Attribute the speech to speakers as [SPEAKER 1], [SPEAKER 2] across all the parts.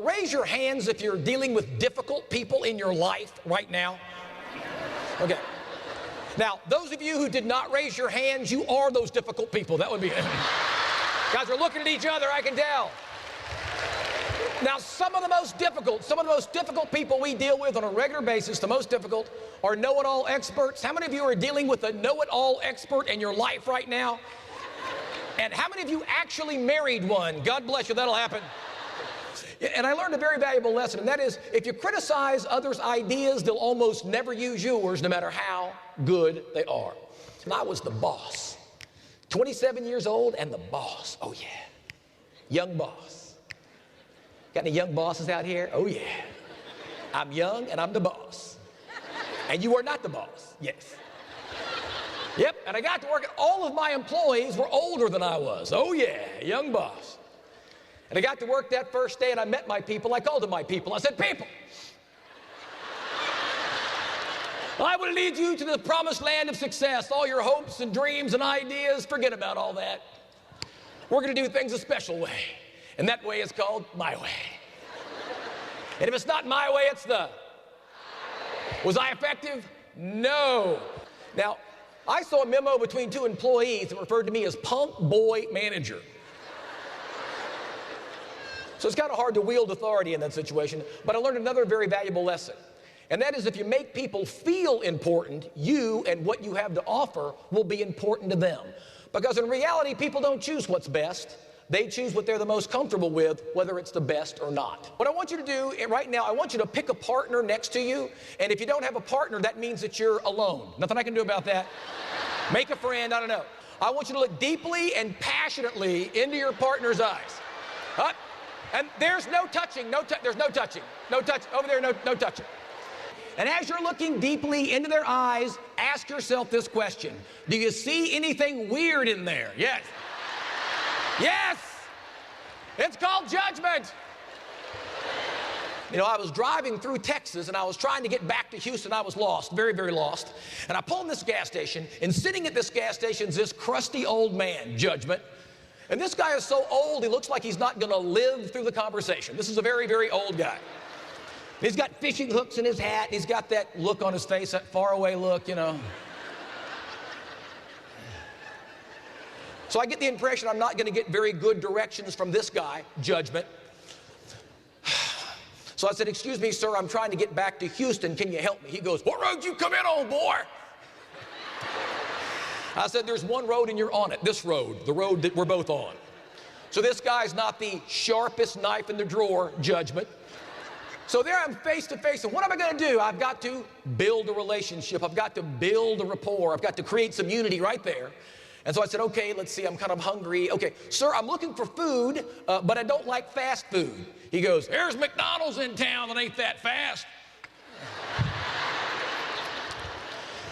[SPEAKER 1] Raise your hands if you're dealing with difficult people in your life right now. Okay. Now, those of you who did not raise your hands, you are those difficult people. That would be it. Guys are looking at each other, I can tell. Now, some of the most difficult people we deal with on a regular basis, the most difficult, are know-it-all experts. How many of you are dealing with a know-it-all expert in your life right now? And how many of you actually married one? God bless you, that'll happen. And I learned a very valuable lesson, and that is, if you criticize others' ideas, they'll almost never use yours, no matter how good they are. And I was the boss. 27 years old and the boss. Oh, yeah. Young boss. Got any young bosses out here? Oh, yeah. I'm young and I'm the boss. And you are not the boss. Yes. Yep, and I got to work, and all of my employees were older than I was. Oh, yeah, young boss. And I got to work that first day, and I met my people. I called them my people. I said, people, I will lead you to the promised land of success. All your hopes and dreams and ideas, forget about all that. We're going to do things a special way. And that way is called my way. And if it's not my way, it's the... Was I effective? No. Now, I saw a memo between two employees that referred to me as punk boy manager. So it's kind of hard to wield authority in that situation, but I learned another very valuable lesson. And that is, if you make people feel important, you and what you have to offer will be important to them. Because in reality, people don't choose what's best. They choose what they're the most comfortable with, whether it's the best or not. What I want you to do right now, I want you to pick a partner next to you. And if you don't have a partner, that means that you're alone. Nothing I can do about that. Make a friend, I don't know. I want you to look deeply and passionately into your partner's eyes. And there's no touching, there's no touching. No touch, over there, no touching. And as you're looking deeply into their eyes, ask yourself this question. Do you see anything weird in there? Yes. Yes! It's called judgment. You know, I was driving through Texas, and I was trying to get back to Houston. I was lost, very, very lost. And I pulled in this gas station, and sitting at this gas station is this crusty old man, Judgment. And this guy is so old, he looks like he's not going to live through the conversation. This is a very, very old guy. He's got fishing hooks in his hat, and he's got that look on his face, that faraway look, you know. So I get the impression I'm not going to get very good directions from this guy, Judgment. So I said, excuse me, sir, I'm trying to get back to Houston. Can you help me? He goes, what road you come in on, boy? I said, there's one road and you're on it, this road, the road that we're both on. So this guy's not the sharpest knife in the drawer, Judgment. So there I'm face to face, and what am I going to do? I've got to build a relationship. I've got to build a rapport. I've got to create some unity right there. And so I said, okay, let's see, I'm kind of hungry. Okay, sir, I'm looking for food, but I don't like fast food. He goes, there's McDonald's in town that ain't that fast.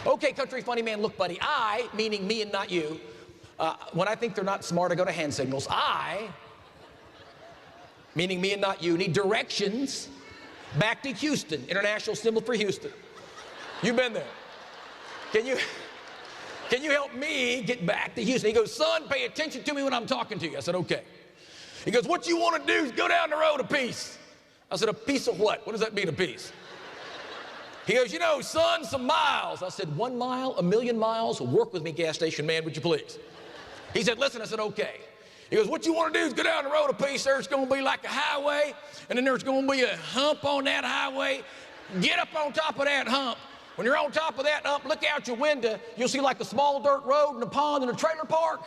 [SPEAKER 1] Okay, country funny man, look, buddy, I, meaning me and not you, when I think they're not smart, I go to hand signals. I, meaning me and not you, need directions back to Houston, international symbol for Houston. You've been there. Can you help me get back to Houston? He goes, son, pay attention to me when I'm talking to you. I said, okay. He goes, what you want to do is go down the road a piece. I said, a piece of what? What does that mean, a piece? He goes, you know, son, some miles. I said, 1 mile, 1,000,000 miles? Work with me, gas station man, would you please? He said, listen. I said, okay. He goes, what you want to do is go down the road a piece. There's going to be like a highway, and then there's going to be a hump on that highway. Get up on top of that hump. When you're on top of that hump, look out your window. You'll see like a small dirt road and a pond and a trailer park.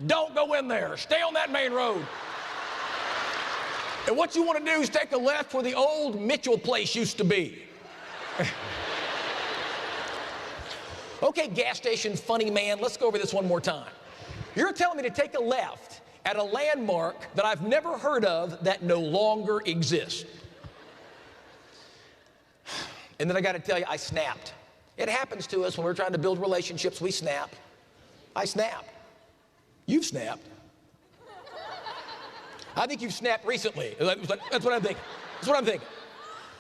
[SPEAKER 1] Don't go in there. Stay on that main road. And what you want to do is take a left where the old Mitchell place used to be. Okay, gas station funny man, let's go over this one more time. You're telling me to take a left at a landmark that I've never heard of that no longer exists. And then I got to tell you, I snapped. It happens to us when we're trying to build relationships, we snap. I snap. You've snapped. I think you've snapped recently. That's what I'm thinking. That's what I'm thinking.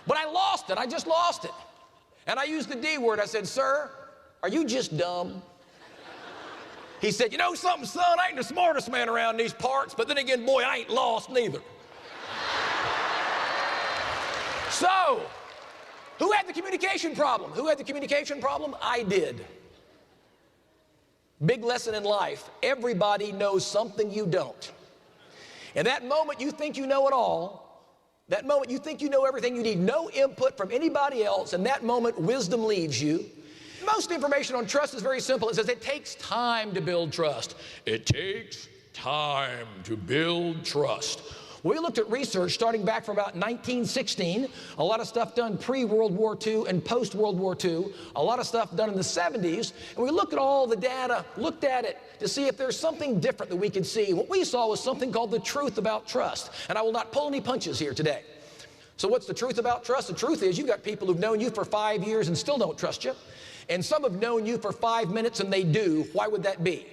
[SPEAKER 1] But I lost it. I just lost it. And I used the D word. I said, sir, are you just dumb? He said, you know something, son, I ain't the smartest man around these parts, but then again, boy, I ain't lost neither. So, who had the communication problem? Who had the communication problem? I did. Big lesson in life. Everybody knows something you don't. And that moment you think you know it all, that moment you think you know everything, you need no input from anybody else, and that moment wisdom leaves you. Most information on trust is very simple. It says it takes time to build trust. It takes time to build trust. We looked at research starting back from about 1916, a lot of stuff done pre-World War II and post-World War II, a lot of stuff done in the 70s, and we looked at all the data, looked at it to see if there's something different that we could see. What we saw was something called the truth about trust, and I will not pull any punches here today. So what's the truth about trust? The truth is you've got people who've known you for 5 years and still don't trust you, and some have known you for 5 minutes and they do. Why would that be?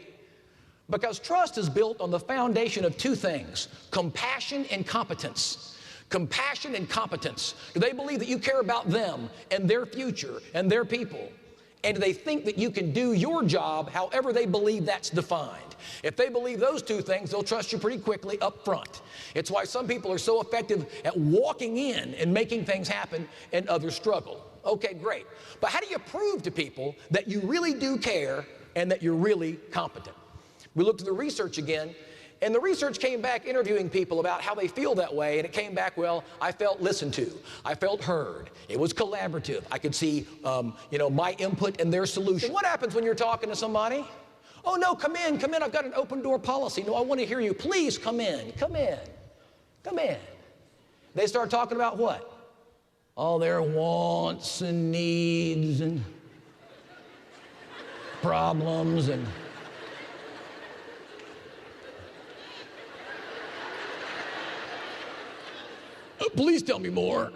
[SPEAKER 1] Because trust is built on the foundation of two things, compassion and competence. Compassion and competence. Do they believe that you care about them and their future and their people? And do they think that you can do your job however they believe that's defined? If they believe those two things, they'll trust you pretty quickly up front. It's why some people are so effective at walking in and making things happen and others struggle. Okay, great. But how do you prove to people that you really do care and that you're really competent? We looked at the research again, and the research came back interviewing people about how they feel that way, and it came back, well, I felt listened to. I felt heard. It was collaborative. I could see, my input and their solution. What happens when you're talking to somebody? Oh, no, come in. I've got an open door policy. No, I want to hear you. Please come in. Come in. They start talking about what? All their wants and needs and problems and... Please tell me more.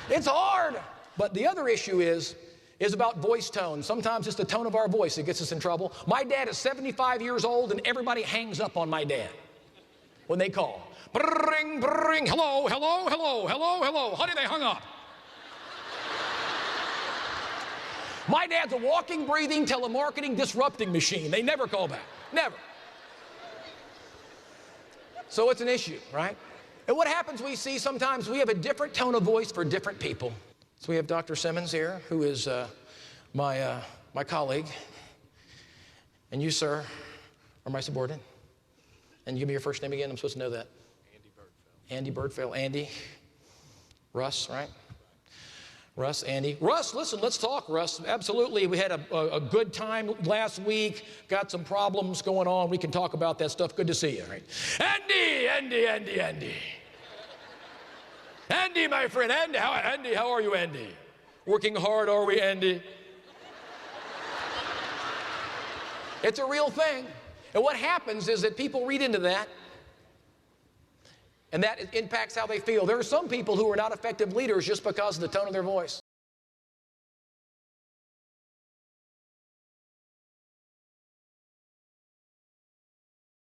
[SPEAKER 1] It's hard. But the other issue is about voice tone. Sometimes it's the tone of our voice that gets us in trouble. My dad is 75 years old, and everybody hangs up on my dad when they call. Bring, hello. Honey, they hung up. My dad's a walking, breathing, telemarketing, disrupting machine. They never call back. Never. So it's an issue, right? And what happens, we see sometimes we have a different tone of voice for different people. So we have Dr. Simmons here, who is my colleague. And you, sir, are my subordinate. And give me your first name again. I'm supposed to know that. Andy Birdfell. Andy. Russ, right? Russ, Andy. Russ, listen, let's talk, Russ. Absolutely. We had a good time last week. Got some problems going on. We can talk about that stuff. Good to see you. Right? Andy. Andy, my friend. Andy, how are you, Andy? Working hard, are we, Andy? It's a real thing. And what happens is that people read into that, and that impacts how they feel. There are some people who are not effective leaders just because of the tone of their voice.